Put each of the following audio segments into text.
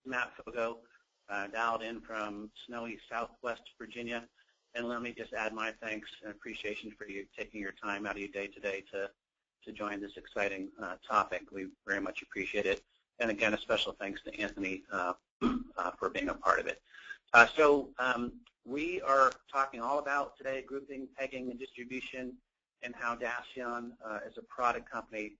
Matt Fogo, dialed in from snowy Southwest Virginia. And let me just add my thanks and appreciation for you taking your time out of your day today to join this exciting topic. We very much appreciate it. And again, a special thanks to Anthony for being a part of it. We are talking all about today grouping, pegging, and distribution, and how Dassian, as a product company,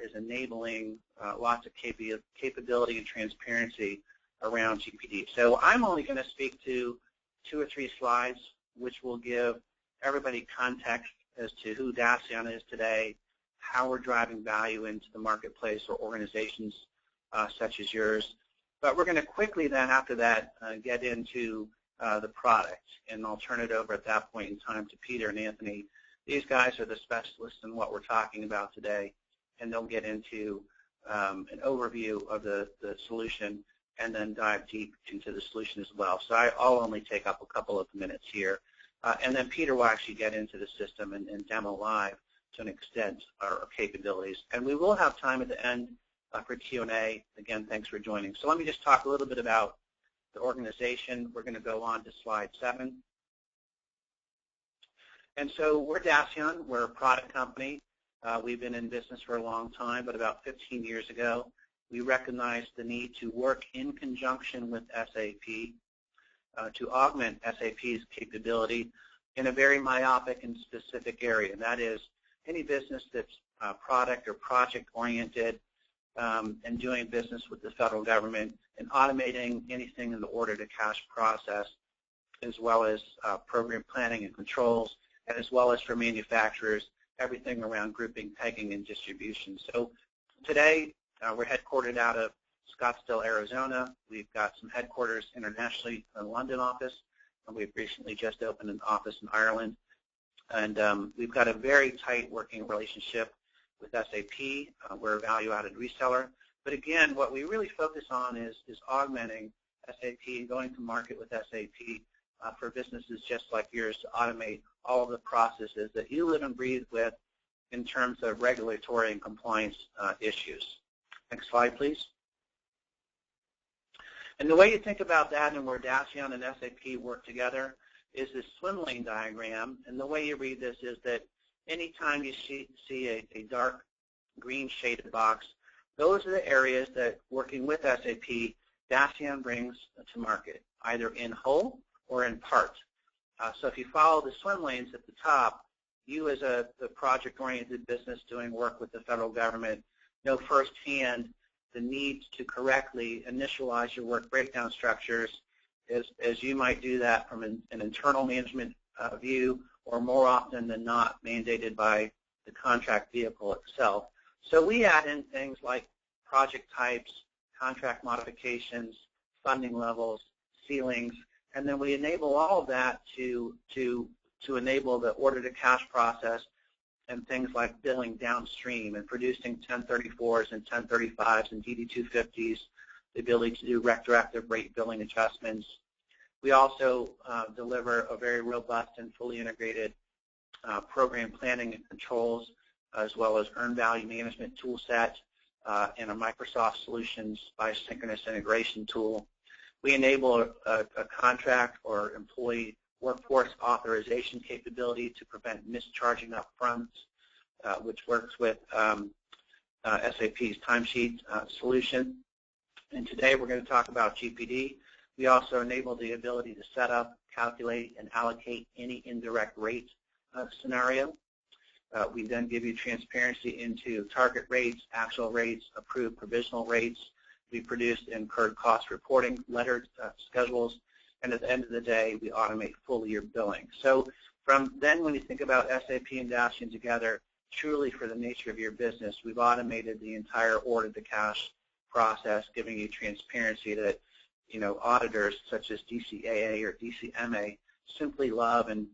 is enabling lots of capability and transparency around GPD. So I'm only going to speak to 2 or 3 slides, which will give everybody context as to who Dassian is today, how we're driving value into the marketplace or organizations such as yours. But we're going to quickly then, after that, get into the product, and I'll turn it over at that point in time to Peter and Anthony. These guys are the specialists in what we're talking about today, and they'll get into an overview of the solution and then dive deep into the solution as well. So I'll only take up a couple of minutes here. And then Peter will actually get into the system and demo live to an extent our capabilities. And we will have time at the end for Q&A. Again, thanks for joining. So let me just talk a little bit about the organization. We're going to go on to slide 7. And so we're Dassian. We're a product company. We've been in business for a long time, but about 15 years ago, we recognized the need to work in conjunction with SAP to augment SAP's capability in a very myopic and specific area, and that is any business that's product or project-oriented and doing business with the federal government and automating anything in the order-to-cash process, as well as program planning and controls, and as well as for manufacturers, everything around grouping, pegging, and distribution. So today, we're headquartered out of Scottsdale, Arizona. We've got some headquarters internationally in the London office, and we've recently just opened an office in Ireland. And we've got a very tight working relationship with SAP. We're a value-added reseller. But again, what we really focus on is augmenting SAP and going to market with SAP for businesses just like yours to automate all of the processes that you live and breathe with in terms of regulatory and compliance issues. Next slide, please. And the way you think about that and where Dassian and SAP work together is this swim lane diagram. And the way you read this is that anytime you see a dark green shaded box, those are the areas that, working with SAP, Dassian brings to market, either in whole or in part. So if you follow the swim lanes at the top, you as a project-oriented business doing work with the federal government know firsthand the need to correctly initialize your work breakdown structures as you might do that from an internal management view, or more often than not mandated by the contract vehicle itself. So we add in things like project types, contract modifications, funding levels, ceilings, and then we enable all of that to enable the order-to-cash process and things like billing downstream and producing 1034s and 1035s and DD250s, the ability to do retroactive rate billing adjustments. We also deliver a very robust and fully integrated program planning and controls, as well as earned value management tool set and a Microsoft Solutions by synchronous integration tool. We enable a contract or employee workforce authorization capability to prevent mischarging up front, which works with SAP's timesheet solution. And today we're going to talk about GPD. We also enable the ability to set up, calculate, and allocate any indirect rate scenario. We then give you transparency into target rates, actual rates, approved provisional rates. We produce incurred cost reporting, lettered schedules, and at the end of the day, we automate fully your billing. So from then, when you think about SAP and Dassian together, truly for the nature of your business, we've automated the entire order-to-cash process, giving you transparency that, you know, auditors such as DCAA or DCMA simply love, and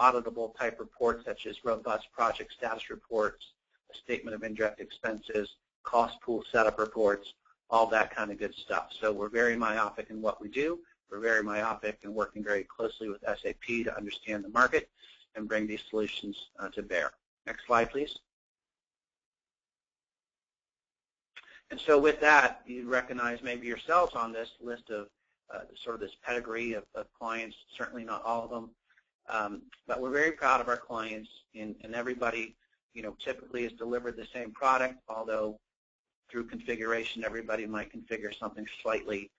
auditable type reports such as robust project status reports, a statement of indirect expenses, cost pool setup reports, all that kind of good stuff. So we're very myopic in what we do. We're very myopic in working very closely with SAP to understand the market and bring these solutions to bear. Next slide, please. And so with that, you recognize maybe yourselves on this list of sort of this pedigree of clients, certainly not all of them, but we're very proud of our clients, and everybody, typically has delivered the same product, although through configuration, everybody might configure something slightly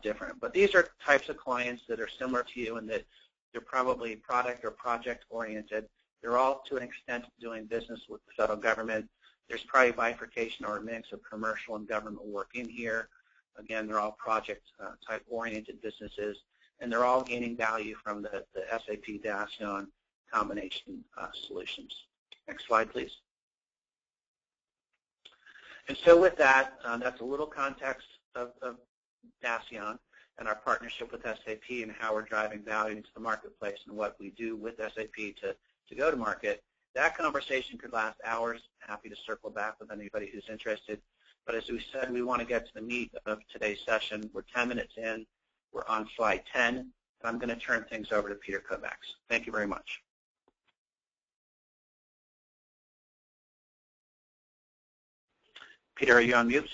different. But these are types of clients that are similar to you in that they're probably product or project oriented. They're all, to an extent, doing business with the federal government. There's probably bifurcation or a mix of commercial and government work in here. Again, they're all project-type oriented businesses, and they're all gaining value from the SAP Dassian combination solutions. Next slide, please. And so with that, that's a little context of Dassian and our partnership with SAP and how we're driving value into the marketplace and what we do with SAP to go to market. That conversation could last hours. Happy to circle back with anybody who's interested. But as we said, we want to get to the meat of today's session. We're 10 minutes in. We're on slide 10. And I'm going to turn things over to Peter Kovacs. Thank you very much. Peter, are you on mute?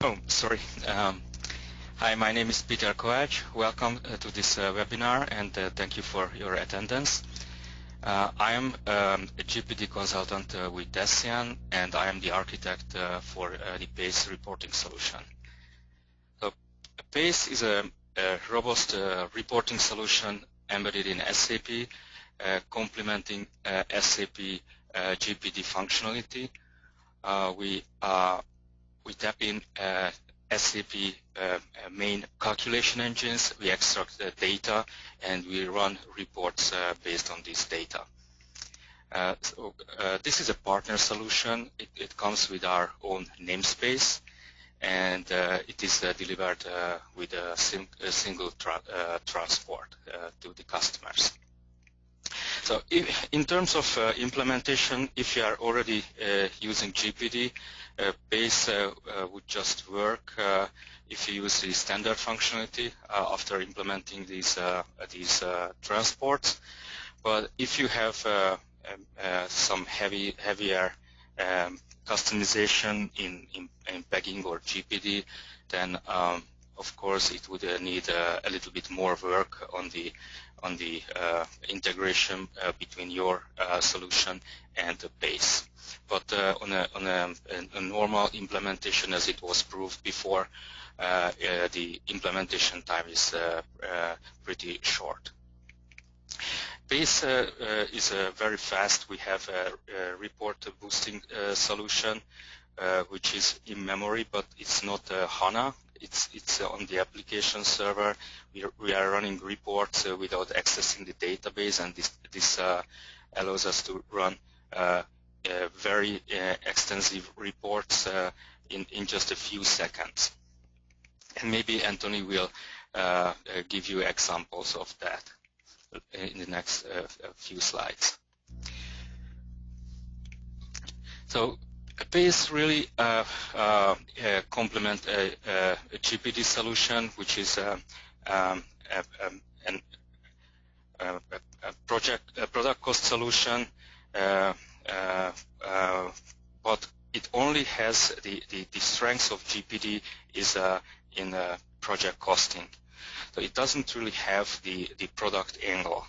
Oh, sorry. Hi, my name is Peter Kovacs. Welcome to this webinar, and thank you for your attendance. I am a GPD consultant with Dassian, and I am the architect for the PACE reporting solution. So, PACE is a robust reporting solution embedded in SAP, complementing SAP GPD functionality. We tap in SAP main calculation engines, we extract the data, and we run reports based on this data. This is a partner solution. It comes with our own namespace, and it is delivered with a single transport to the customers. So in terms of implementation, if you are already using GPD, PACE would just work if you use the standard functionality after implementing these transports. But if you have some heavier customization in pegging or GPD, then of course it would need a little bit more work on the integration between your solution and the PACE. But on a normal implementation, as it was proved before, the implementation time is pretty short. PACE is very fast. We have a report boosting solution, which is in memory, but it's not HANA. It's on the application server. We are running reports without accessing the database, and this allows us to run very extensive reports in just a few seconds. And maybe Anthony will give you examples of that in the next few slides. So PACE really complement a GPD solution, which is a product cost solution, but it only has the strength of GPD is in project costing. So it doesn't really have the product angle,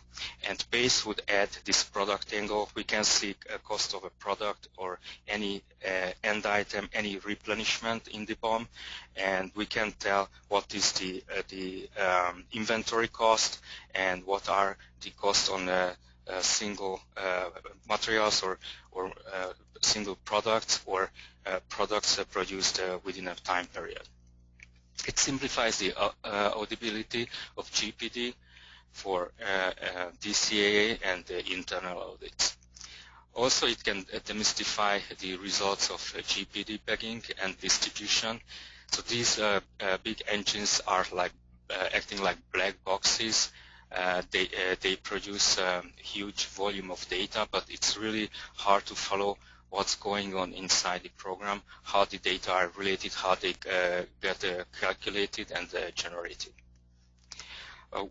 and PACE would add this product angle. We can see a cost of a product or any end item, any replenishment in the BOM, and we can tell what is the inventory cost and what are the costs on single materials or single products or products produced within a time period. It simplifies the audibility of GPD for DCAA and internal audits. Also, it can demystify the results of GPD pegging and distribution. So these big engines are like acting like black boxes. They produce a huge volume of data, but it's really hard to follow what's going on inside the program, how the data are related, how they get calculated and generated.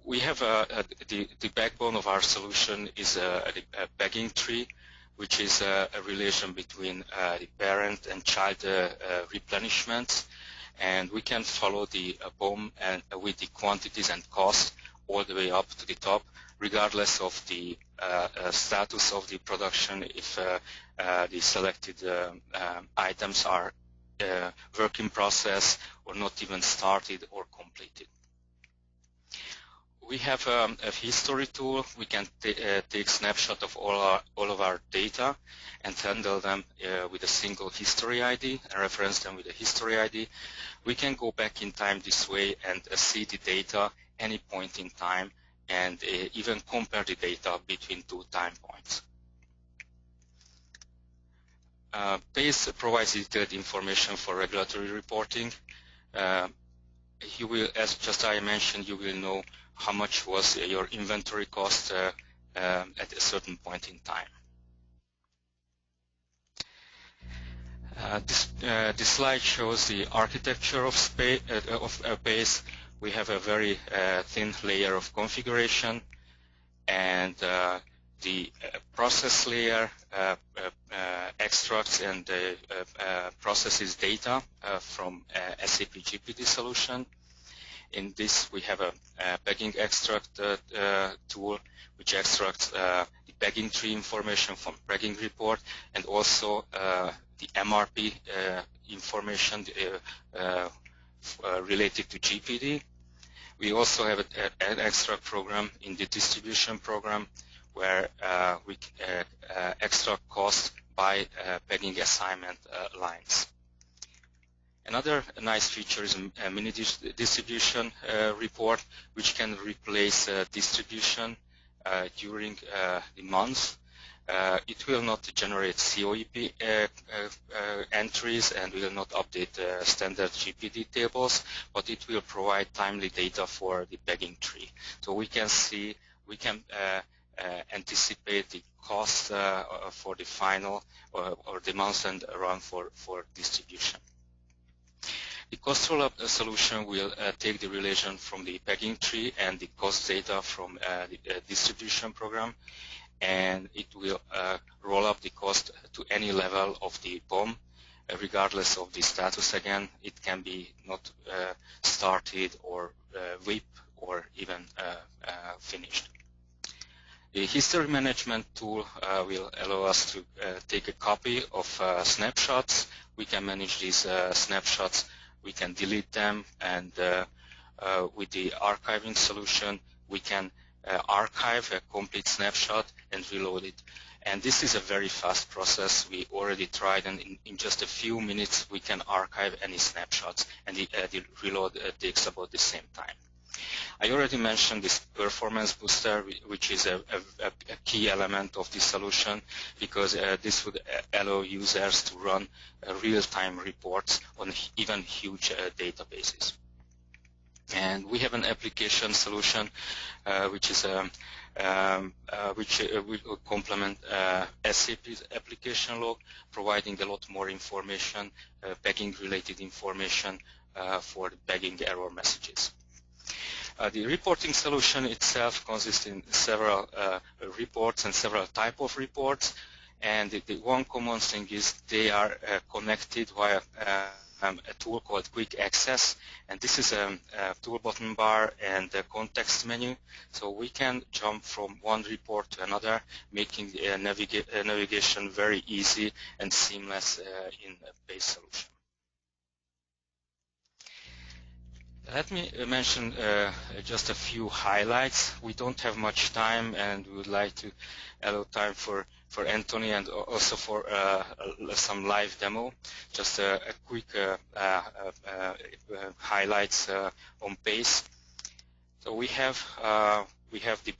We have the backbone of our solution is a pegging tree, which is a relation between the parent and child replenishments, and we can follow the BOM and with the quantities and cost all the way up to the top, regardless of the status of the production, if the selected items are work in process or not even started or completed. We have a history tool. We can take snapshot of all of our data and handle them with a single history ID and reference them with a history ID. We can go back in time this way and see the data any point in time and even compare the data between two time points. PACE provides detailed information for regulatory reporting. You will, as just I mentioned, you will know how much was your inventory cost at a certain point in time. This slide shows the architecture of PACE. We have a very thin layer of configuration, and the process layer extracts and processes data from SAP GPD solution. In this, we have a bagging extract tool, which extracts the bagging tree information from bagging report, and also the MRP information related to GPD. We also have an extract program in the distribution program where we extract cost by bagging assignment lines. Another nice feature is a mini distribution report, which can replace distribution during the month. It will not generate COEP entries and will not update standard GPD tables, but it will provide timely data for the bagging tree. So we can see, we can anticipate the cost for the final or the month end run for distribution. The cost roll-up solution will take the relation from the bagging tree and the cost data from the distribution program, and it will roll up the cost to any level of the BOM, regardless of the status. Again, it can be not started or WIP or even finished. The history management tool will allow us to take a copy of snapshots. We can manage these snapshots. We can delete them, and with the archiving solution, we can archive a complete snapshot and reload it. And this is a very fast process. We already tried, and in just a few minutes we can archive any snapshots, and the reload takes about the same time. I already mentioned this performance booster, which is a key element of this solution, because this would allow users to run real-time reports on even huge databases. And we have an application solution which is which will complement SAP's application log, providing a lot more information, bagging-related information for the bagging error messages. The reporting solution itself consists in several reports and several types of reports, and the one common thing is they are connected via a tool called Quick Access, and this is a tool button bar and a context menu, so we can jump from one report to another, making the navigation very easy and seamless in a PACE solution. Let me mention just a few highlights. We don't have much time, and we would like to allow time for Anthony and also for some live demo. Just a quick highlights on PACE. So we have the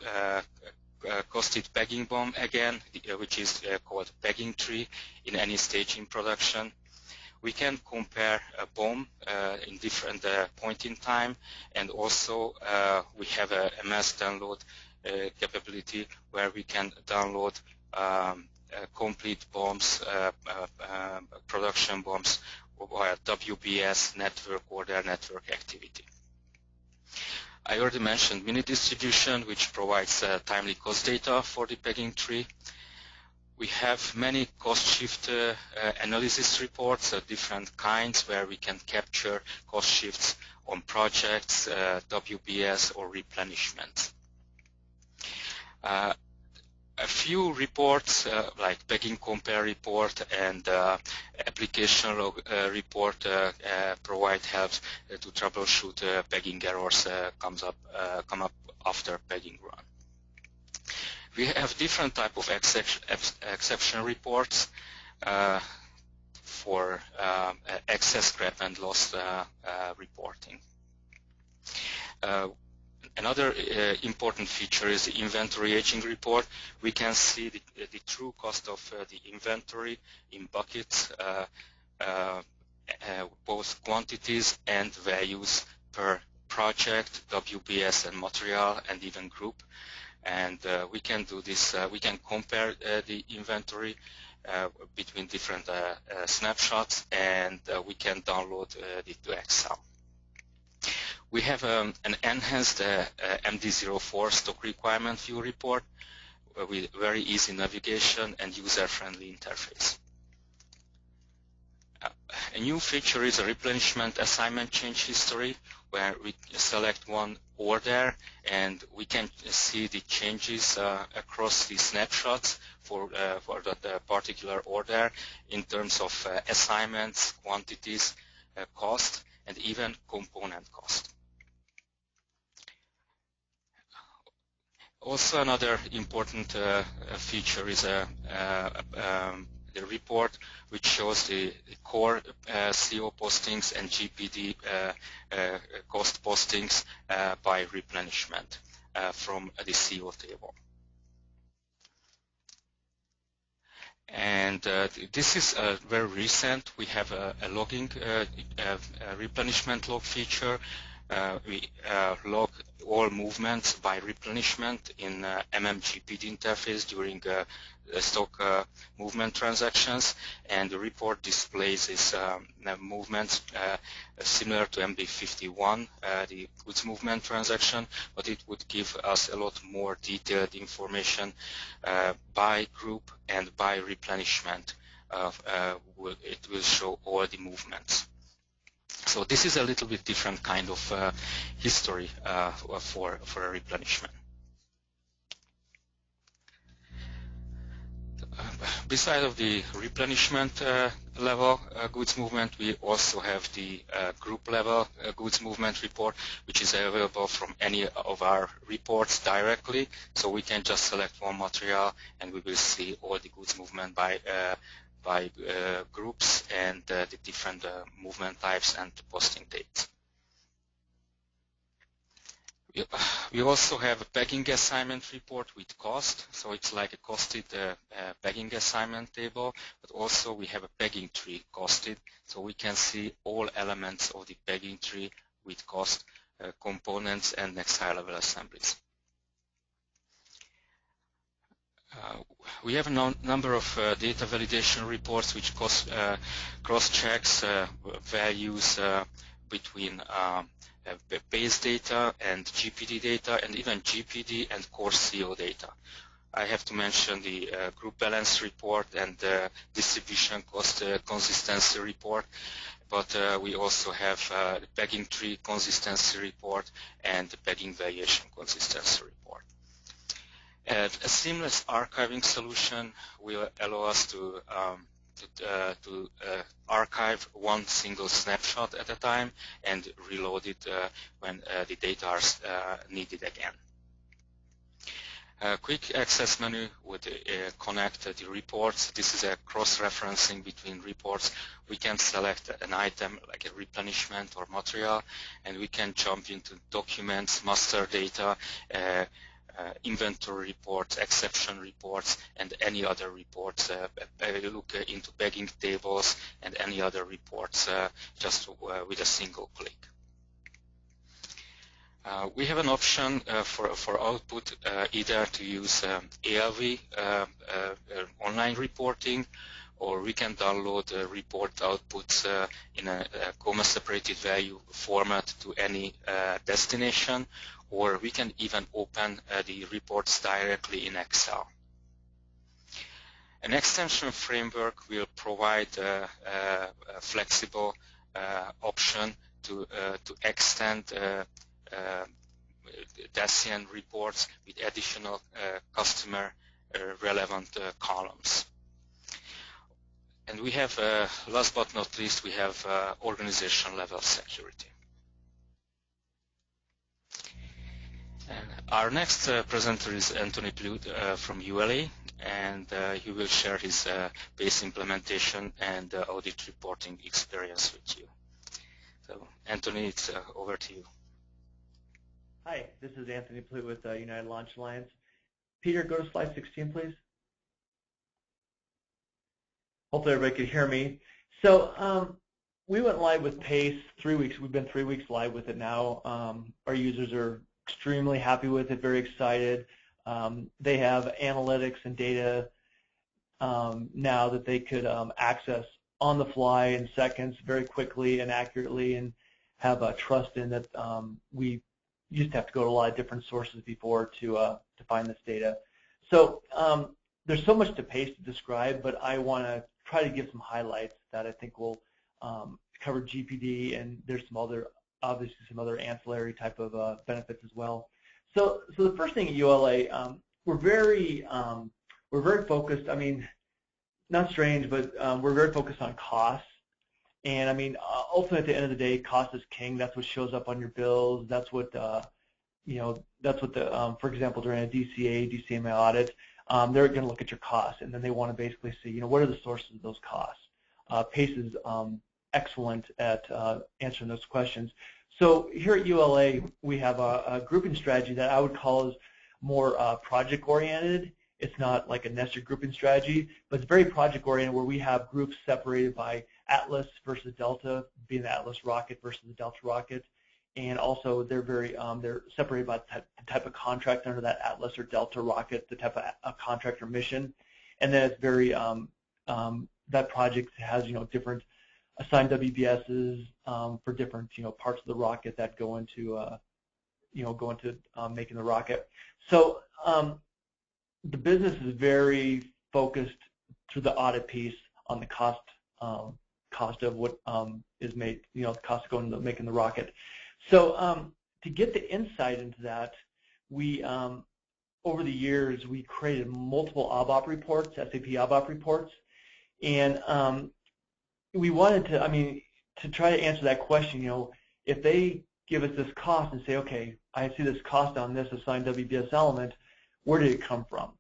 costed bagging BOM again, which is called bagging tree in any stage in production. We can compare a BOM in different point in time, and also we have a mass download capability where we can download complete BOMs, production BOMs via WBS network or their network activity. I already mentioned mini distribution, which provides timely cost data for the bagging tree. We have many cost shift analysis reports of different kinds where we can capture cost shifts on projects, WBS or replenishment. A few reports like pegging compare report and application log report provide help to troubleshoot pegging errors come up after pegging run. We have different type of exception reports for excess, scrap and loss reporting. Another important feature is the inventory aging report. We can see the true cost of the inventory in buckets, both quantities and values per project, WBS and material, and even group. And we can do this, we can compare the inventory between different snapshots, and we can download it to Excel. We have an enhanced MD04 stock requirement view report with very easy navigation and user-friendly interface. A new feature is a replenishment assignment change history, where we select one order and we can see the changes across the snapshots for that particular order in terms of assignments, quantities, cost, and even component cost. Also, another important feature is the report which shows the core CO postings and GPD cost postings by replenishment from the CO table. And this is very recent. We have a logging replenishment log feature. We log all movements by replenishment in GPD interface during stock movement transactions, and the report displays this movements similar to MD51, the goods movement transaction, but it would give us a lot more detailed information by group and by replenishment. It will show all the movements. So this is a little bit different kind of history for a replenishment. Beside of the replenishment level goods movement, we also have the group level goods movement report, which is available from any of our reports directly. So we can just select one material and we will see all the goods movement by groups and the different movement types and posting dates. We also have a pegging assignment report with cost, so it's like a costed pegging assignment table, but also we have a pegging tree costed, so we can see all elements of the pegging tree with cost, components, and next high-level assemblies. We have a number of data validation reports which cross-checks values between base data and GPD data, and even GPD and core CO data. I have to mention the group balance report and the distribution cost consistency report, but we also have the pegging tree consistency report and the pegging variation consistency report. A seamless archiving solution will allow us to archive one single snapshot at a time and reload it when the data are needed again. A quick access menu would connect the reports. This is a cross-referencing between reports. We can select an item like a replenishment or material, and we can jump into documents, master data, inventory reports, exception reports, and any other reports. Look into pegging tables and any other reports just with a single click. We have an option for output either to use ALV online reporting, or we can download report outputs in a comma-separated value format to any destination, or we can even open the reports directly in Excel. An extension framework will provide a flexible option to extend Dassian reports with additional customer relevant columns. And we have, last but not least, we have organization level security. Our next presenter is Anthony Pluth from ULA, and he will share his base implementation and audit reporting experience with you. So, Anthony, it's over to you. Hi, this is Anthony Pluth with United Launch Alliance. Peter, go to slide 16, please. Hopefully everybody can hear me. So we went live with PACE 3 weeks. We've been 3 weeks live with it now. Our users are extremely happy with it, very excited. They have analytics and data now that they could access on the fly in seconds, very quickly and accurately, and have trust in that. We used to have to go to a lot of different sources before to find this data. So there's so much to PACE to describe, but I want to try to give some highlights that I think will cover GPD, and there's some other, obviously some other ancillary type of benefits as well. So the first thing at ULA, we're very focused. I mean, not strange, but we're very focused on costs. And I mean, ultimately at the end of the day, cost is king. That's what shows up on your bills. That's what you know. That's what the, for example, during a DCAA, DCMA audit, they're going to look at your costs, and then they want to basically see, you know, what are the sources of those costs. PACE is excellent at answering those questions. So here at ULA, we have a grouping strategy that I would call is more project-oriented. It's not like a nested grouping strategy, but it's very project-oriented, where we have groups separated by Atlas versus Delta, being the Atlas rocket versus the Delta rocket, and also they're very they're separated by the type of contract under that Atlas or Delta rocket, the type of contract or mission, and then it's very that project has, you know, different assigned WBSs for different, you know, parts of the rocket that go into you know, making the rocket. So the business is very focused through the audit piece on the cost of what is made, you know, the cost of going to making the rocket. So to get the insight into that, we over the years we created multiple ABAP reports, SAP ABAP reports, and we wanted to, I mean, to try to answer that question, you know, if they give us this cost and say, okay, I see this cost on this assigned WBS element, where did it come from?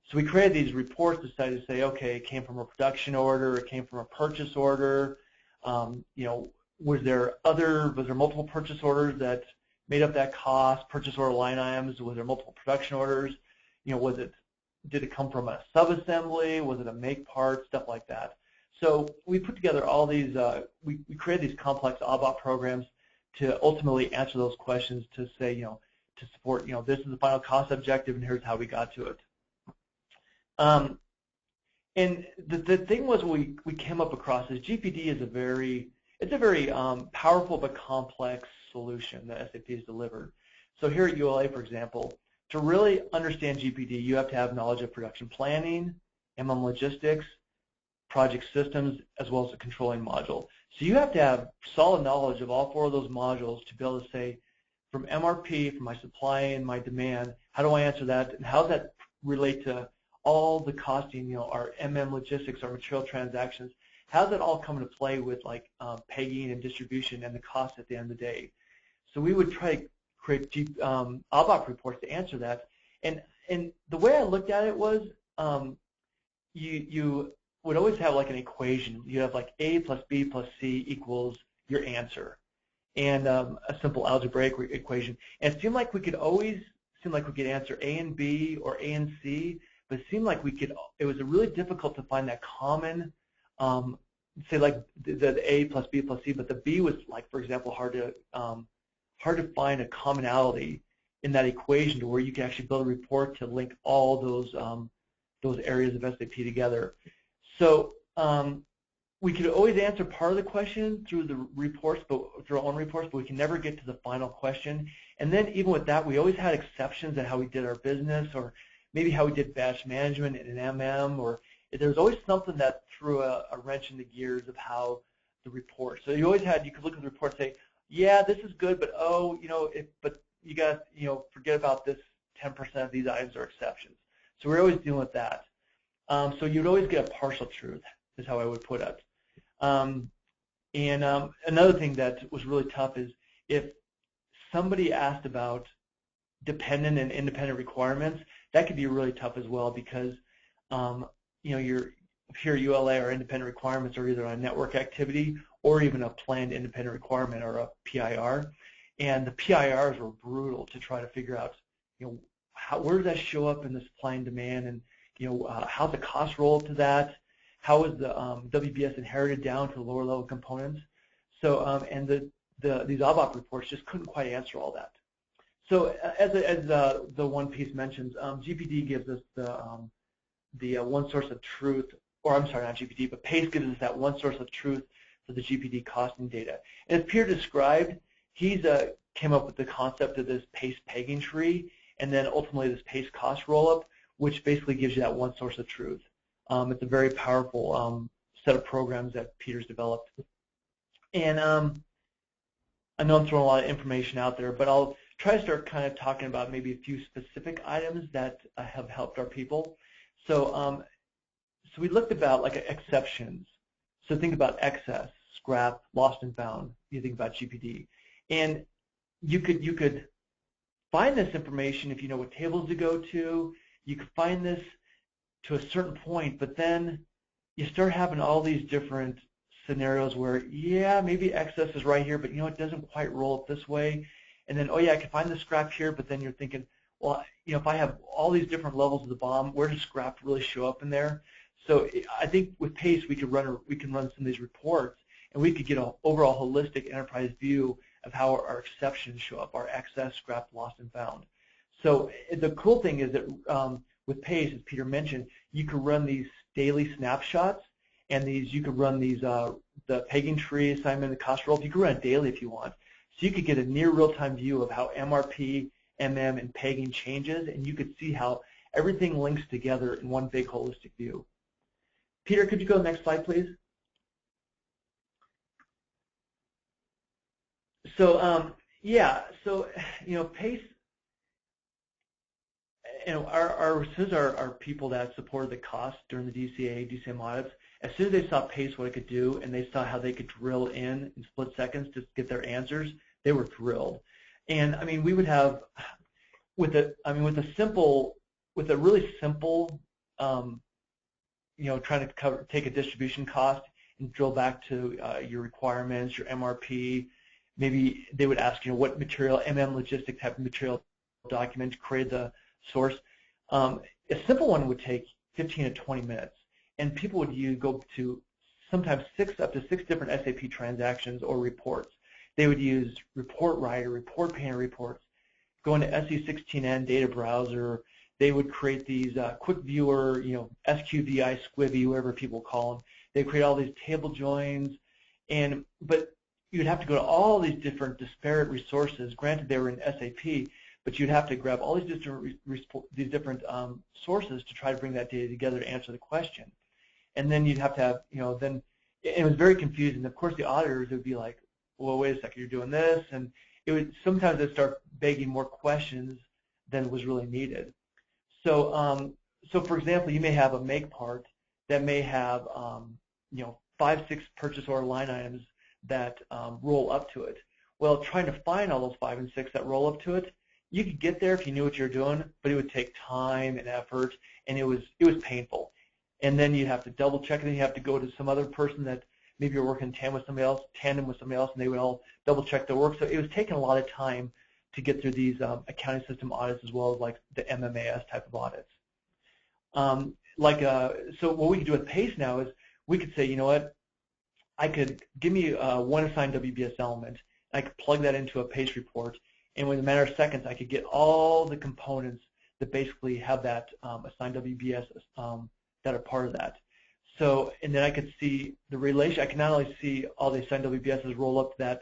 So we created these reports, decided to say, okay, it came from a production order, it came from a purchase order, you know, was there multiple purchase orders that made up that cost, purchase order line items, was there multiple production orders, you know, did it come from a subassembly, was it a make part, stuff like that. So we put together all these, we created these complex ABAP programs to ultimately answer those questions, to say, you know, to support, you know, this is the final cost objective and here's how we got to it. And the thing was, we came up across is GPD is a very powerful but complex solution that SAP has delivered. So here at ULA, for example, to really understand GPD, you have to have knowledge of production planning, logistics, project systems, as well as the controlling module. So you have to have solid knowledge of all four of those modules to be able to say, from MRP, from my supply and my demand, how do I answer that, and how does that relate to all the costing, you know, our logistics, our material transactions, how does that all come into play with like pegging and distribution and the cost at the end of the day? So we would try to create ABAP reports to answer that. And the way I looked at it was you would always have like an equation. You have like A plus B plus C equals your answer, and a simple algebraic equation. And it seemed like we could answer A and B or A and C, but it seemed like it was really difficult to find that common, say like the A plus B plus C, but the B was like, for example, hard to find a commonality in that equation to where you can actually build a report to link all those areas of SAP together. So we could always answer part of the question through the reports, but through our own reports, but we can never get to the final question. And then even with that, we always had exceptions at how we did our business, or maybe how we did batch management in an MM, or there's always something that threw a wrench in the gears of how the report. So you always had, you could look at the report and say, yeah, this is good, but oh, but you got to, forget about this 10% of these items are exceptions. So we're always dealing with that. So you'd always get a partial truth, is how I would put it. Another thing that was really tough is if somebody asked about dependent and independent requirements, that could be really tough as well because, your pure ULA or independent requirements are either on a network activity or even a planned independent requirement or a PIR. And the PIRs were brutal to try to figure out, where does that show up in the supply and demand, and how's the cost roll up to that? How is the WBS inherited down to the lower level components? So and these ABAP reports just couldn't quite answer all that. So as the one piece mentions, GPD gives us the one source of truth, or I'm sorry, not GPD, but PACE gives us that one source of truth for the GPD costing data. And as Peter described, he's came up with the concept of this PACE pegging tree, and then ultimately this PACE cost roll-up, which basically gives you that one source of truth. It's a very powerful set of programs that Peter's developed. And I know I'm throwing a lot of information out there, but I'll try to start kind of talking about maybe a few specific items that have helped our people. So, so we looked about like exceptions. So think about excess, scrap, lost and found. You think about GPD, and you could find this information if you know what tables to go to. You could find this to a certain point, but then you start having all these different scenarios where, yeah, maybe excess is right here, but it doesn't quite roll up this way. And then, oh yeah, I can find the scrap here, but then you're thinking, well, if I have all these different levels of the BOM, where does scrap really show up in there? So I think with PACE we can run some of these reports, and we could get an overall holistic enterprise view of how our exceptions show up, our excess, scrap, lost, and found. So the cool thing is that with PACE, as Peter mentioned, you could run these daily snapshots, and you could run these the pegging tree assignment, the cost roll. You could run it daily if you want. So you could get a near real-time view of how MRP, MM, and pegging changes, and you could see how everything links together in one big holistic view. Peter, could you go to the next slide, please? So yeah, so PACE, our people that supported the cost during the DCAA, DCM audits, as soon as they saw PACE, what it could do, and they saw how they could drill in split seconds to get their answers, they were thrilled. And I mean, we would have with a really simple, trying to take a distribution cost and drill back to your requirements, your MRP. Maybe they would ask, what material, logistic type of material document to create the source. A simple one would take 15 to 20 minutes, and people would go to sometimes up to six different SAP transactions or reports. They would use Report Writer, Report Painter reports, go into SE16N data browser. They would create these quick viewer, SQVI, Squivy, whatever people call them. They create all these table joins, but you'd have to go to all these different disparate resources. Granted, they were in SAP, but you'd have to grab all these different sources to try to bring that data together to answer the question. And then you'd have to have, then it was very confusing. Of course, the auditors would be like, well, wait a second, you're doing this, and sometimes they'd start begging more questions than was really needed. So, so for example, you may have a make part that may have, 5, 6 purchase order line items that roll up to it. Well, trying to find all those 5 and 6 that roll up to it, you could get there if you knew what you're doing, but it would take time and effort, and it was painful. And then you have to double check, and then you have to go to some other person that maybe you're working in tandem with somebody else, and they would all double check their work. So it was taking a lot of time to get through these accounting system audits, as well as like the MMAS type of audits. So what we could do with PACE now is we could say, what, I could give me one assigned WBS element. I could plug that into a PACE report, and within a matter of seconds, I could get all the components that basically have that assigned WBS that are part of that. So, and then I could see the relation. I can not only see all the assigned WBSs roll up to that,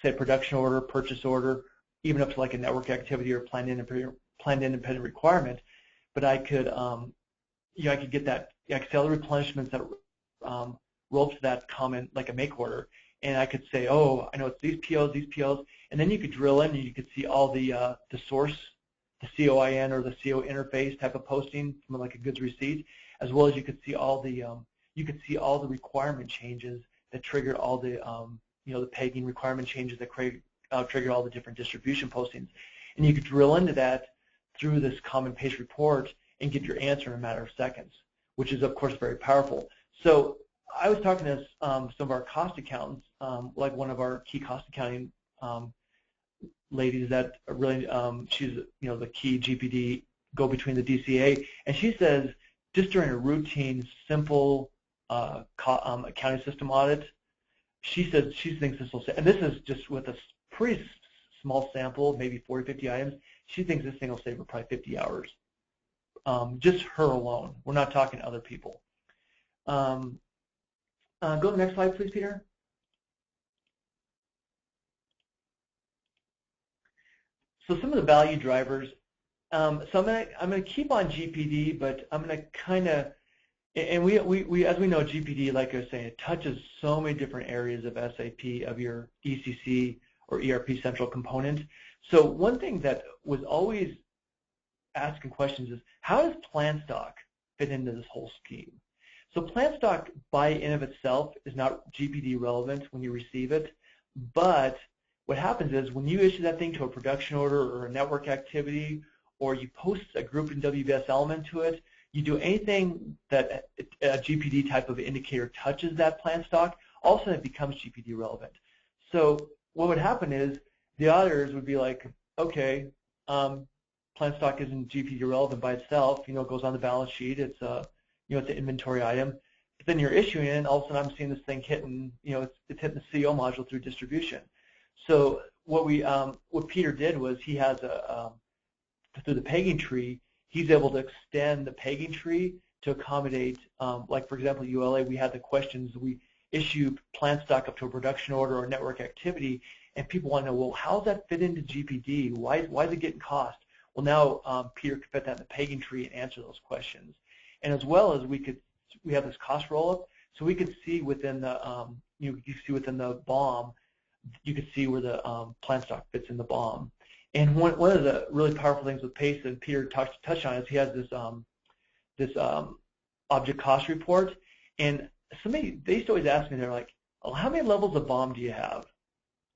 say, production order, purchase order, even up to like a network activity or planned independent requirement, but I could, I could get that I could see all the replenishments that roll up to that comment like a make order, and I could say, oh, I know it's these POs, and then you could drill in and you could see all the source, the COIN or the CO interface type of posting from like a goods receipt, as well as you could see all the requirement changes that triggered all the the pegging requirement changes that triggered all the different distribution postings, and you could drill into that through this common paste report and get your answer in a matter of seconds, which is of course very powerful. So I was talking to some of our cost accountants, like one of our key cost accounting ladies that really, she's the key GPD go-between the DCAA, and she says just during a routine, simple accounting system audit, she says she thinks this will save, and this is just with a pretty small sample, maybe 40, 50 items, she thinks this thing will save her probably 50 hours. Just her alone. We're not talking other people. Go to the next slide, please, Peter. So some of the value drivers. So I'm going to keep on GPD, but I'm going to kind of, and we as we know, GPD, like I was saying, it touches so many different areas of SAP, of your ECC or ERP Central component. So one thing that was always asking questions is, how does plan stock fit into this whole scheme? So plan stock by in of itself is not GPD relevant when you receive it, but what happens is when you issue that thing to a production order or a network activity, or you post a group in WBS element to it, you do anything that a GPD type of indicator touches that plan stock, all of a sudden it becomes GPD relevant. So what would happen is the auditors would be like, okay, plan stock isn't GPD relevant by itself. It goes on the balance sheet. It's it's an inventory item. But then you're issuing it, and all of a sudden I'm seeing this thing hitting, it's hitting the CO module through distribution. So what Peter did was he has through the pegging tree, he's able to extend the pegging tree to accommodate, like for example, ULA, we had the questions, we issue plan stock up to a production order or network activity, and people want to know, well, how does that fit into GPD? Why is it getting cost? Well, now Peter could put that in the pegging tree and answer those questions. And as well as we have this cost roll-up, so we could see within the, you see within the BOM, you could see where the plan stock fits in the BOM. And one of the really powerful things with PACE that Peter touched on is he has this object cost report, and they used to always ask me, they're like, oh, how many levels of BOM do you have?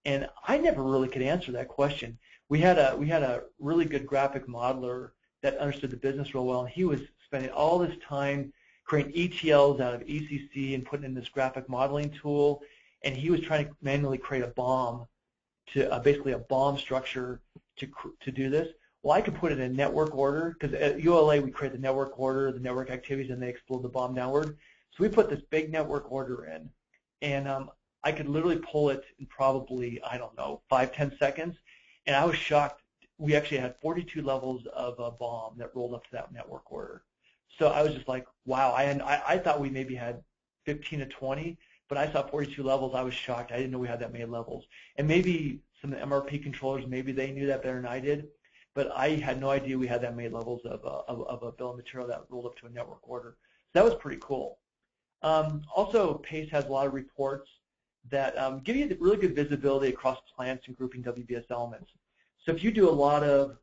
And I never really could answer that question. We had a really good graphic modeler that understood the business real well, and he was spending all this time creating ETLs out of ECC and putting in this graphic modeling tool, and he was trying to manually create a BOM, to basically a BOM structure to do this. Well, I could put it in network order, because at ULA we create the network order, the network activities, and they explode the BOM downward. So we put this big network order in, and I could literally pull it in probably, I don't know, 5-10 seconds, and I was shocked. We actually had 42 levels of BOM that rolled up to that network order. So I was just like, wow, I thought we maybe had 15 to 20, but I saw 42 levels. I was shocked. I didn't know we had that many levels. And maybe some of the MRP controllers, maybe they knew that better than I did, but I had no idea we had that many levels of a bill of material that rolled up to a network order. So that was pretty cool. Also, PACE has a lot of reports that give you really good visibility across plants and grouping WBS elements. So if you do a lot of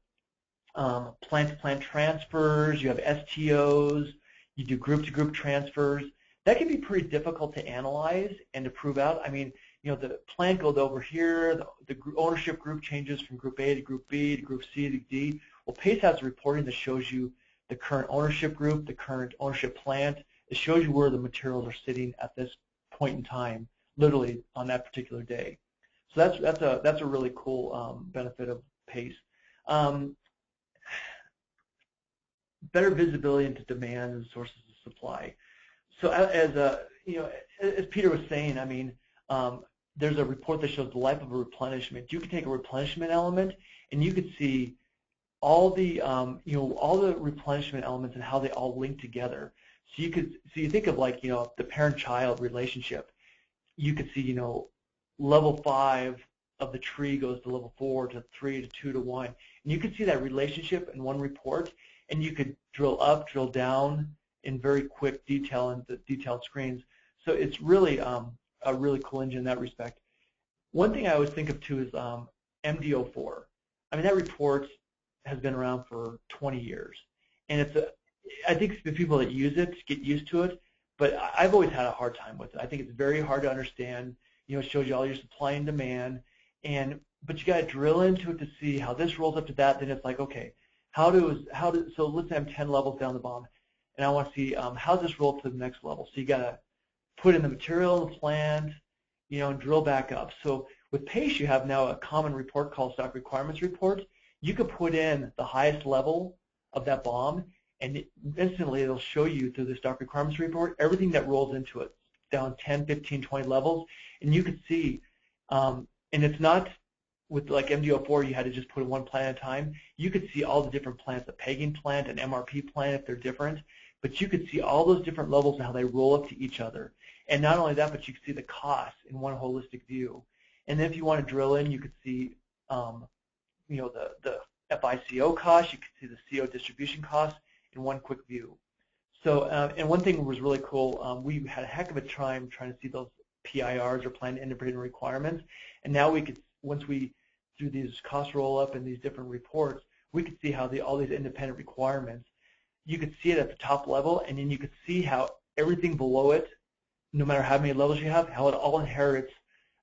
plant-to-plant transfers, you have STOs, you do group-to-group transfers, that can be pretty difficult to analyze and to prove out. I mean, the plant goes over here, the ownership group changes from group A to group B to group C to D. Well, PACE has reporting that shows you the current ownership group, the current ownership plant. It shows you where the materials are sitting at this point in time, literally on that particular day. So that's a really cool benefit of PACE. Better visibility into demand and sources of supply. So as Peter was saying, I mean, there's a report that shows the life of a replenishment. You could take a replenishment element and you could see all the all the replenishment elements and how they all link together. So you think of like the parent-child relationship. You could see level 5 of the tree goes to level 4 to 3 to 2 to 1, and you could see that relationship in one report, and you could drill up, drill down, in very quick detail and the detailed screens. So it's really a really cool engine in that respect. One thing I always think of too is MD04. I mean, that report has been around for 20 years, and I think the people that use it get used to it, but I've always had a hard time with it. I think it's very hard to understand. You know, it shows you all your supply and demand, but you got to drill into it to see how this rolls up to that. Then it's like, okay, so let's say I'm 10 levels down the BOM, and I want to see how does this roll to the next level. So you got to put in the material, the plant, you know, and drill back up. So with PACE, you have now a common report called Stock Requirements Report. You can put in the highest level of that BOM, and instantly it'll show you through the Stock Requirements Report everything that rolls into it, down 10, 15, 20 levels, and you can see, and it's not with like MD04, you had to just put in one plant at a time. You could see all the different plants, a pegging plant, an MRP plant if they're different, but you could see all those different levels and how they roll up to each other. And not only that, but you could see the costs in one holistic view. And then if you want to drill in, you could see, you know, the FICO cost, you could see the CO distribution costs in one quick view. So, and one thing was really cool, we had a heck of a time trying to see those PIRs or planned independent requirements, and now we could, once we, through these cost roll-up and these different reports, we could see how all these independent requirements, you could see it at the top level, and then you could see how everything below it, no matter how many levels you have, how it all inherits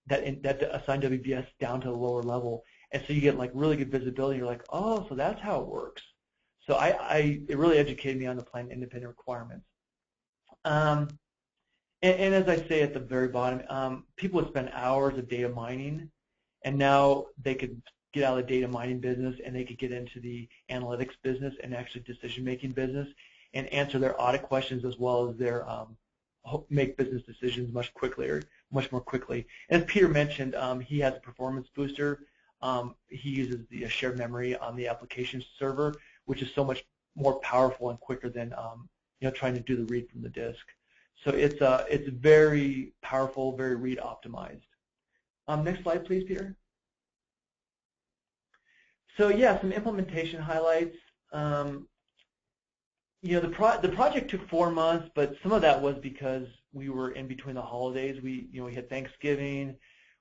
that assigned WBS down to the lower level. And so you get like really good visibility. You're like, oh, so that's how it works. So it really educated me on the planned independent requirements. And as I say at the very bottom, people would spend hours of data mining, and now they could get out of the data mining business and they could get into the analytics business and actually decision-making business and answer their audit questions as well as their make business decisions much more quickly. And as Peter mentioned, he has a performance booster. He uses the shared memory on the application server, which is so much more powerful and quicker than you know, trying to do the read from the disk. So it's very powerful, very read optimized. Next slide, please, Peter. So yeah, some implementation highlights. You know, the project took 4 months, but some of that was because we were in between the holidays. We had Thanksgiving.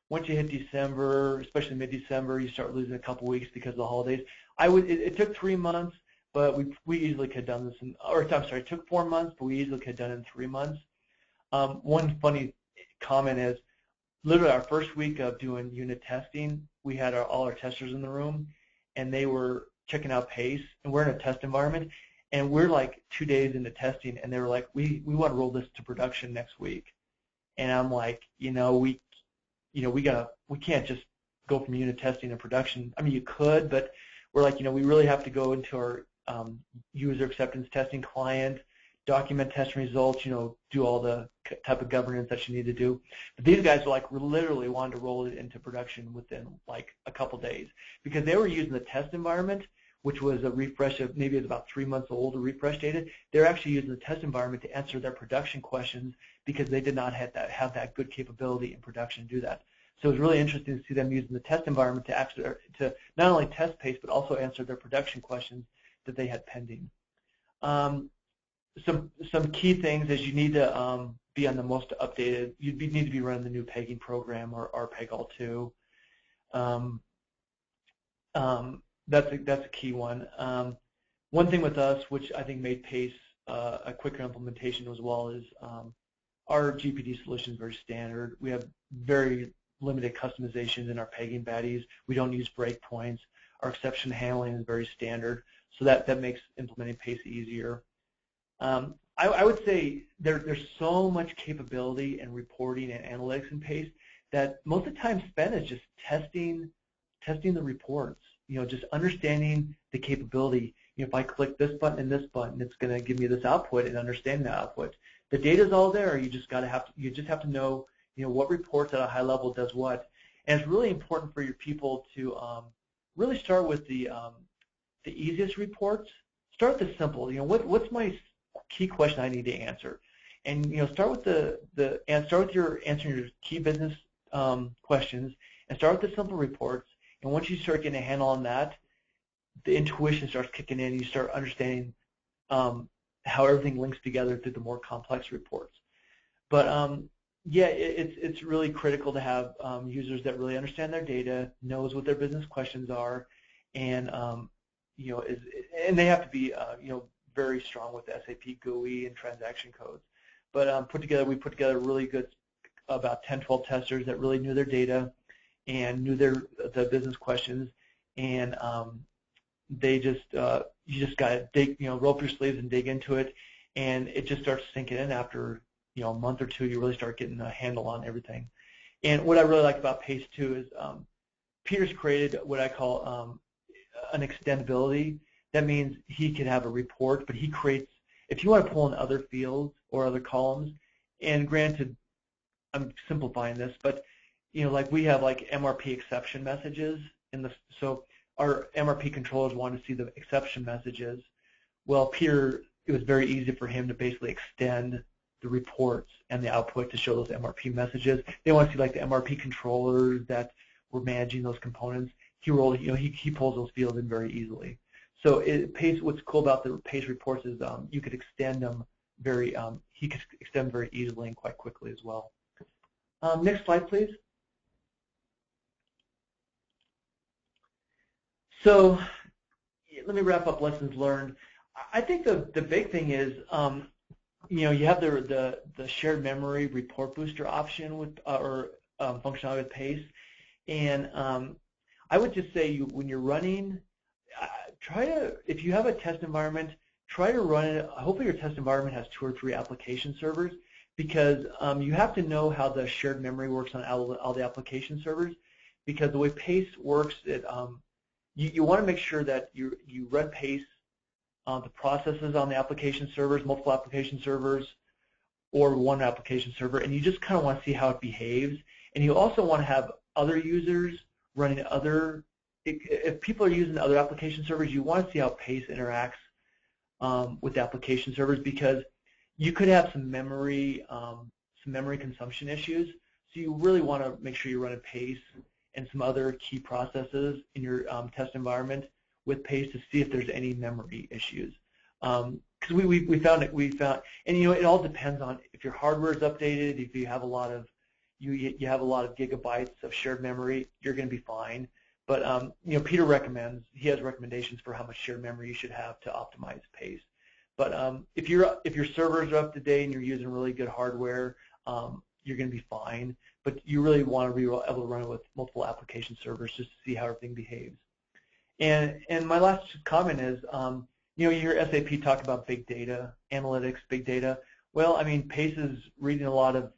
Once you hit December, especially mid-December, you start losing a couple weeks because of the holidays. It took 3 months, but we easily could have done this it took 4 months, but we easily could have done it in 3 months. One funny comment is, literally our first week of doing unit testing, we had all our testers in the room, and they were checking out PACE, and we're in a test environment, and we're like 2 days into testing, and they were like, we want to roll this to production next week. And I'm like, we can't just go from unit testing to production. I mean, you could, but we're like, we really have to go into our user acceptance testing client, document test results, do all the type of governance that you need to do. But these guys were like, literally wanted to roll it into production within like a couple days because they were using the test environment, which was a refresh of maybe it's about 3 months old, a refresh data. They're actually using the test environment to answer their production questions because they did not have that good capability in production to do that. So it was really interesting to see them using the test environment to not only test PACE but also answer their production questions that they had pending. Some key things is you need to be on the most updated. You need to be running the new pegging program or PEG-AL2. That's a key one. One thing with us, which I think made PACE a quicker implementation as well, is our GPD solution is very standard. We have very limited customizations in our pegging baddies. We don't use breakpoints. Our exception handling is very standard, so that makes implementing PACE easier. I would say there's so much capability in reporting and analytics in PACE that most of the time spent is just testing the reports. Just understanding the capability. If I click this button and this button, it's going to give me this output and understand the output. The data's all there. You just have to know, what reports at a high level does what. And it's really important for your people to really start with the easiest reports. Start with the simple. What's my key question I need to answer, and start with answering your key business questions, and start with the simple reports. And once you start getting a handle on that, the intuition starts kicking in. You start understanding how everything links together through the more complex reports. But yeah, it's really critical to have users that really understand their data, knows what their business questions are, and and they have to be very strong with SAP GUI and transaction codes. But we put together really good about 10, 12 testers that really knew their data and knew the business questions, and they just you just got to dig, roll up your sleeves and dig into it, and it just starts sinking in after a month or two. You really start getting a handle on everything. And what I really like about PACE too is Peter's created what I call an extendability. That means he can have a report, but he creates, if you want to pull in other fields or other columns, and granted, I'm simplifying this, but like we have like MRP exception messages so our MRP controllers want to see the exception messages. Well, Peter, it was very easy for him to basically extend the reports and the output to show those MRP messages. They want to see like the MRP controllers that were managing those components. He pulls those fields in very easily. So PACE, what's cool about the PACE reports is you could extend them he could extend them very easily and quite quickly as well. Next slide, please. So let me wrap up lessons learned. I think the big thing is, you have the shared memory report booster option with or functionality with PACE, and I would just say when you're running, if you have a test environment, try to run it. Hopefully, your test environment has 2 or 3 application servers, because you have to know how the shared memory works on all the application servers, because the way PACE works, you want to make sure that you run PACE the processes on the application servers, multiple application servers, or one application server, and you just kind of want to see how it behaves. And you also want to have other users running if people are using other application servers, you want to see how PACE interacts with the application servers, because you could have some memory consumption issues. So you really want to make sure you run a PACE and some other key processes in your test environment with PACE to see if there's any memory issues. Because we found, and it all depends on if your hardware is updated. If you have a lot of you have a lot of gigabytes of shared memory, you're going to be fine. But Peter he has recommendations for how much shared memory you should have to optimize PACE. But if your servers are up to date and you're using really good hardware, you're going to be fine. But you really want to be able to run it with multiple application servers just to see how everything behaves. And my last comment is, you hear SAP talk about big data, analytics, big data. Well, I mean, PACE is reading a lot of,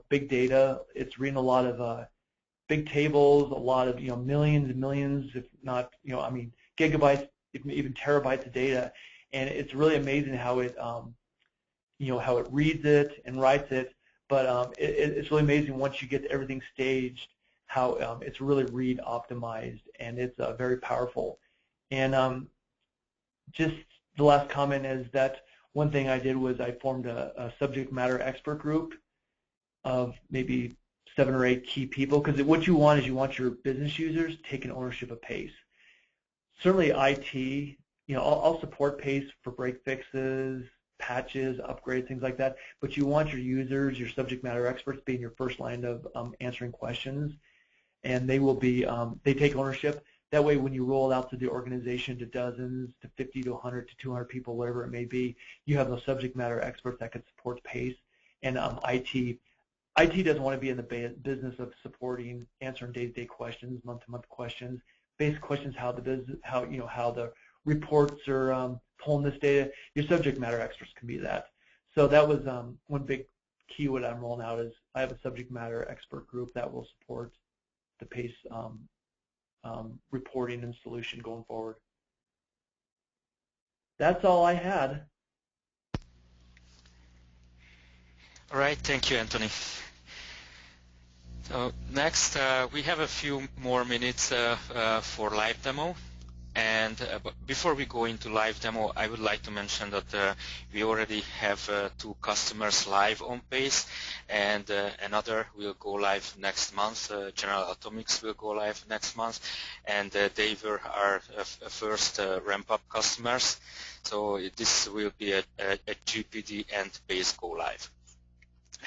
big data. It's reading a lot of big tables, a lot of, millions and millions, if not, I mean, gigabytes, even terabytes of data. And it's really amazing how it, how it reads it and writes it. But it's really amazing once you get everything staged, how it's really read optimized, and it's very powerful. And just the last comment is that one thing I did was I formed a subject matter expert group of maybe 7 or 8 key people, because what you want is you want your business users taking ownership of PACE. Certainly IT, I'll support PACE for break fixes, patches, upgrades, things like that, but you want your users, your subject matter experts, being your first line of answering questions, and they will be, they take ownership. That way when you roll it out to the organization to dozens, to 50 to 100 to 200 people, whatever it may be, you have those subject matter experts that can support PACE. And IT doesn't want to be in the business of supporting, answering day-to-day questions, month-to-month questions, basic questions, how the reports are pulling this data. Your subject matter experts can be that. So that was one big key. What I'm rolling out is I have a subject matter expert group that will support the PACE reporting and solution going forward. That's all I had. All right, thank you, Anthony. So next, we have a few more minutes for live demo. And before we go into live demo, I would like to mention that we already have 2 customers live on PACE, and another will go live next month. General Atomics will go live next month, and they were our first ramp-up customers. So this will be a GPD and PACE go live.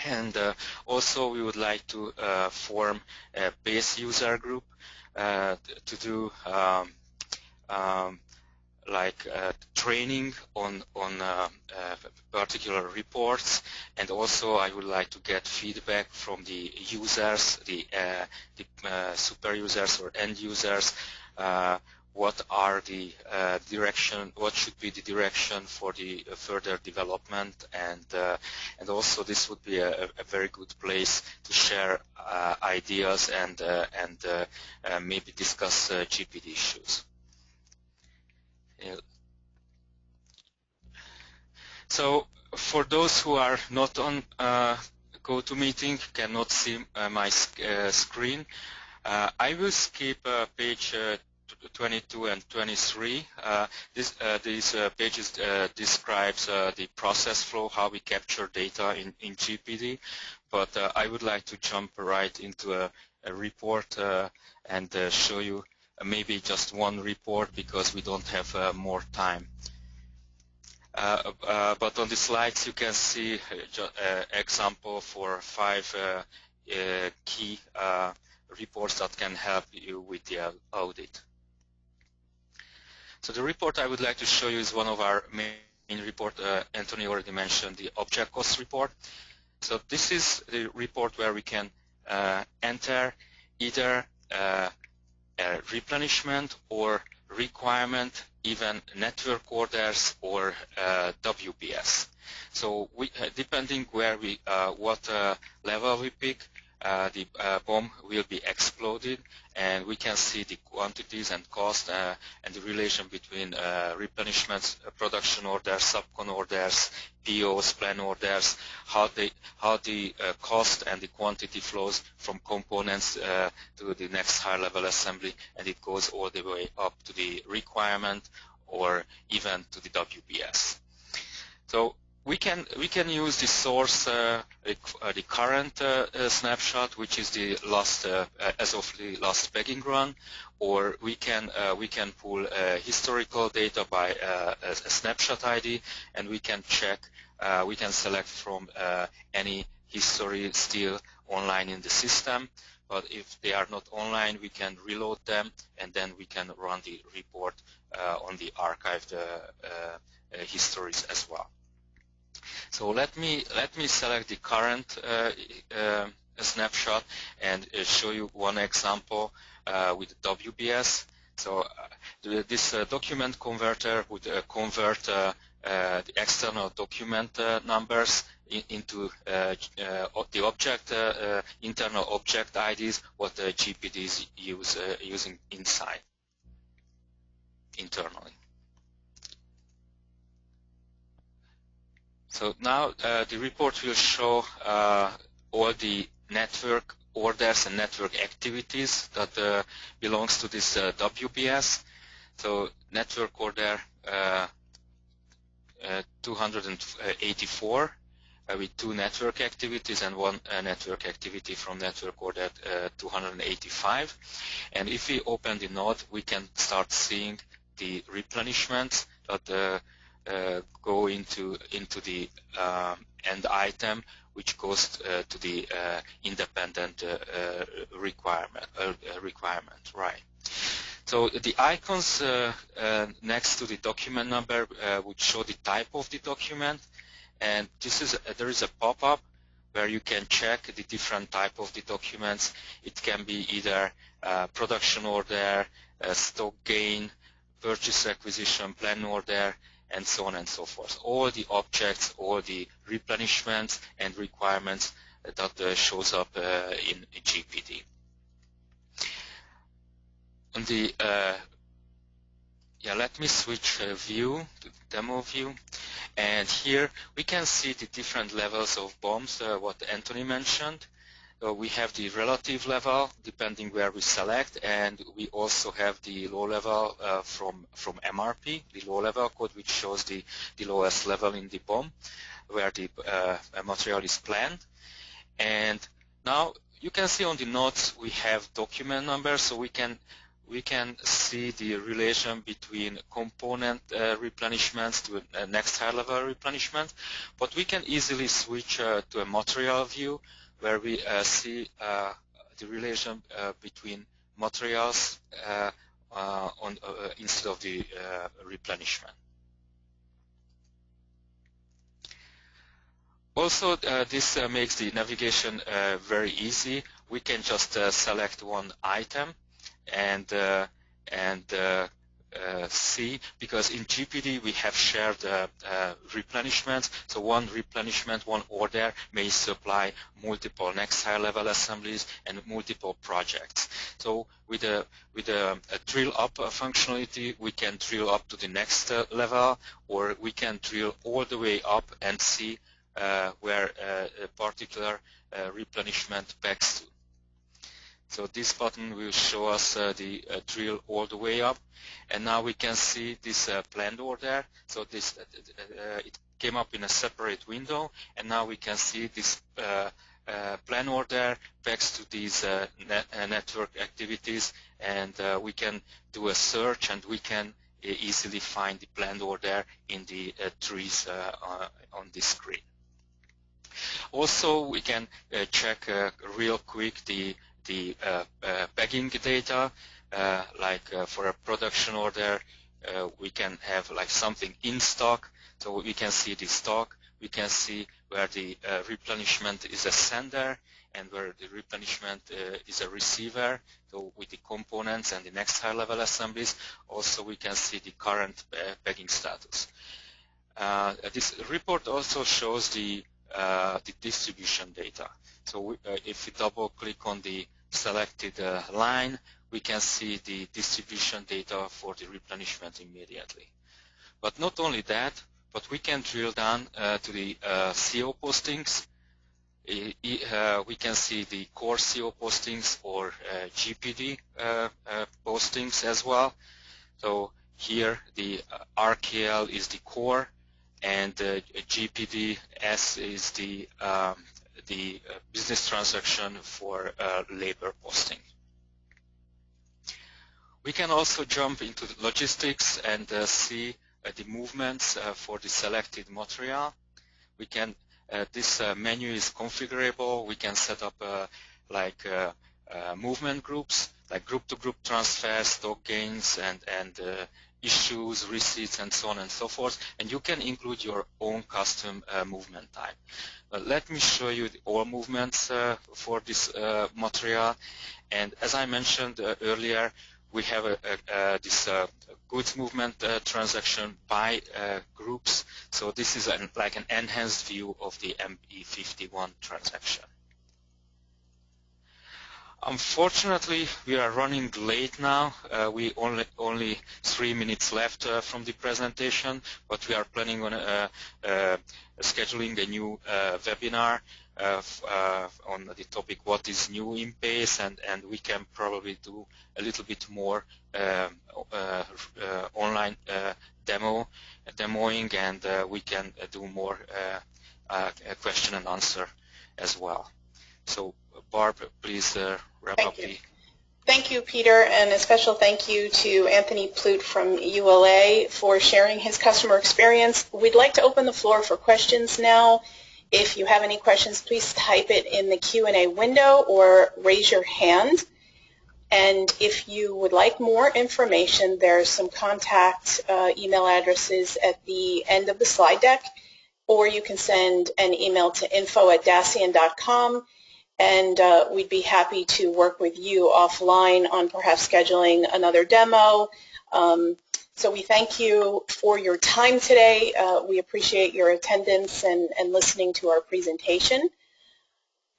And also we would like to form a PACE user group to do training on particular reports, and also I would like to get feedback from the users, the super users or end users. What are the what should be the direction for the further development, and also this would be a very good place to share ideas and maybe discuss GPD issues. So for those who are not on GoToMeeting, cannot see my screen, I will skip page 22 and 23. These pages describes the process flow, how we capture data in GPD, but I would like to jump right into a report and show you maybe just one report because we don't have more time. But on the slides you can see example for 5 key reports that can help you with the audit. So the report I would like to show you is one of our main report. Anthony already mentioned the object cost report. So this is the report where we can enter either replenishment or requirement, even network orders or WBS. So we, depending where we what level we pick, the bomb will be exploded, and we can see the quantities and cost and the relation between replenishments, production orders, subcon orders, POs, plan orders, how the cost and the quantity flows from components to the next higher level assembly, and it goes all the way up to the requirement or even to the WBS. So we can use the source, the current snapshot, which is the last as of the last pegging run, or we can pull historical data by a snapshot ID, and we can check. We can select from any history still online in the system. But if they are not online, we can reload them, and then we can run the report on the archived histories as well. So let me select the current snapshot and show you one example with WBS. So this document converter would convert the external document numbers into the object internal object IDs, what the GPD is using inside internally. So now the report will show all the network orders and network activities that belongs to this WBS. So network order 284 with 2 network activities and 1 network activity from network order 285. And if we open the node, we can start seeing the replenishments that go into the end item, which goes to the independent requirement, right? So the icons next to the document number would show the type of the document, and this is there is a pop-up where you can check the different type of the documents. It can be either production order, stock gain, purchase requisition, plan order, and so on and so forth. All the objects, all the replenishments and requirements that shows up in GPD. On the let me switch view to demo view, and here we can see the different levels of bombs what Anthony mentioned. we have the relative level depending where we select, and we also have the low level from MRP, the low level code, which shows the lowest level in the BOM where the material is planned. And now you can see on the notes we have document numbers, so we can see the relation between component replenishments to a next high level replenishment, but we can easily switch to a material view where we see the relation between materials instead of the replenishment. Also, this makes the navigation very easy. We can just select one item and see, because in GPD we have shared replenishments, so one replenishment, one order may supply multiple next high level assemblies and multiple projects. So with a drill up functionality, we can drill up to the next level, or we can drill all the way up and see where a particular replenishment pegs to. So this button will show us the drill all the way up, and now we can see this planned order. So this it came up in a separate window, and now we can see this plan order pegs to these network activities, and we can do a search, and we can easily find the planned order in the trees on this screen. Also, we can check real quick the pegging data, like for a production order, we can have like something in stock, so we can see the stock, we can see where the replenishment is a sender and where the replenishment is a receiver, so with the components and the next high level assemblies. Also, we can see the current pegging status. This report also shows the distribution data. So if we double click on the selected line, we can see the distribution data for the replenishment immediately. But not only that, but we can drill down to the CO postings. We can see the core CO postings or GPD postings as well. So here the RKL is the core, and GPDS is the business transaction for labor posting. We can also jump into the logistics and see the movements for the selected material. We can this menu is configurable. We can set up movement groups, like group-to-group transfers, stock gains, and issues, receipts, and so on and so forth. And you can include your own custom movement type. Let me show you all movements for this material. And as I mentioned earlier, we have this goods movement transaction by groups. So this is like an enhanced view of the ME51 transaction. Unfortunately, we are running late now. We only 3 minutes left from the presentation, but we are planning on scheduling a new webinar on the topic what is new in PACE, and we can probably do a little bit more online demoing, and we can do more question and answer as well. So Barb, please wrap up the... Thank you, Peter, and a special thank you to Anthony Plute from ULA for sharing his customer experience. We'd like to open the floor for questions now. If you have any questions, please type it in the Q&A window or raise your hand. And if you would like more information, there's some contact email addresses at the end of the slide deck, or you can send an email to info@dassian.com. And we'd be happy to work with you offline on perhaps scheduling another demo. So we thank you for your time today. We appreciate your attendance and listening to our presentation.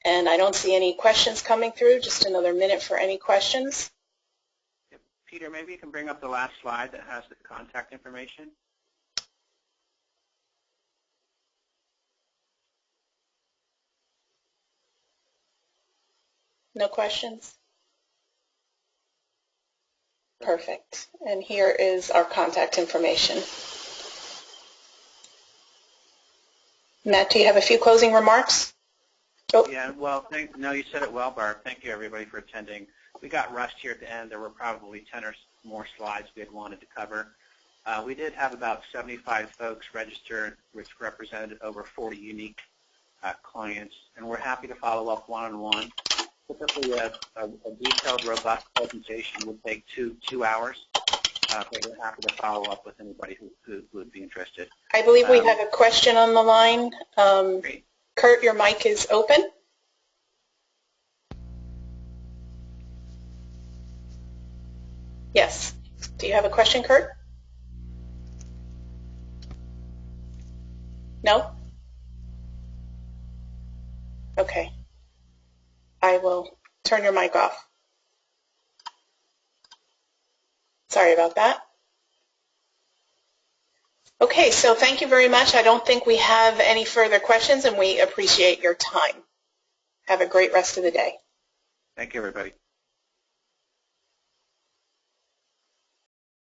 And I don't see any questions coming through. Just another minute for any questions. Peter, maybe you can bring up the last slide that has the contact information. No questions? Perfect. And here is our contact information. Matt, do you have a few closing remarks? Oh. Yeah, well, no, you said it well, Barb. Thank you, everybody, for attending. We got rushed here at the end. There were probably 10 or more slides we had wanted to cover. We did have about 75 folks registered, which represented over 40 unique clients, and we're happy to follow up one-on-one. Typically, a detailed, robust presentation would take two hours, but we're happy to follow up with anybody who would be interested. I believe we have a question on the line. Great. Kurt, your mic is open. Yes. Do you have a question, Kurt? No? Okay. I will turn your mic off. Sorry about that. Okay, so thank you very much. I don't think we have any further questions, and we appreciate your time. Have a great rest of the day. Thank you, everybody.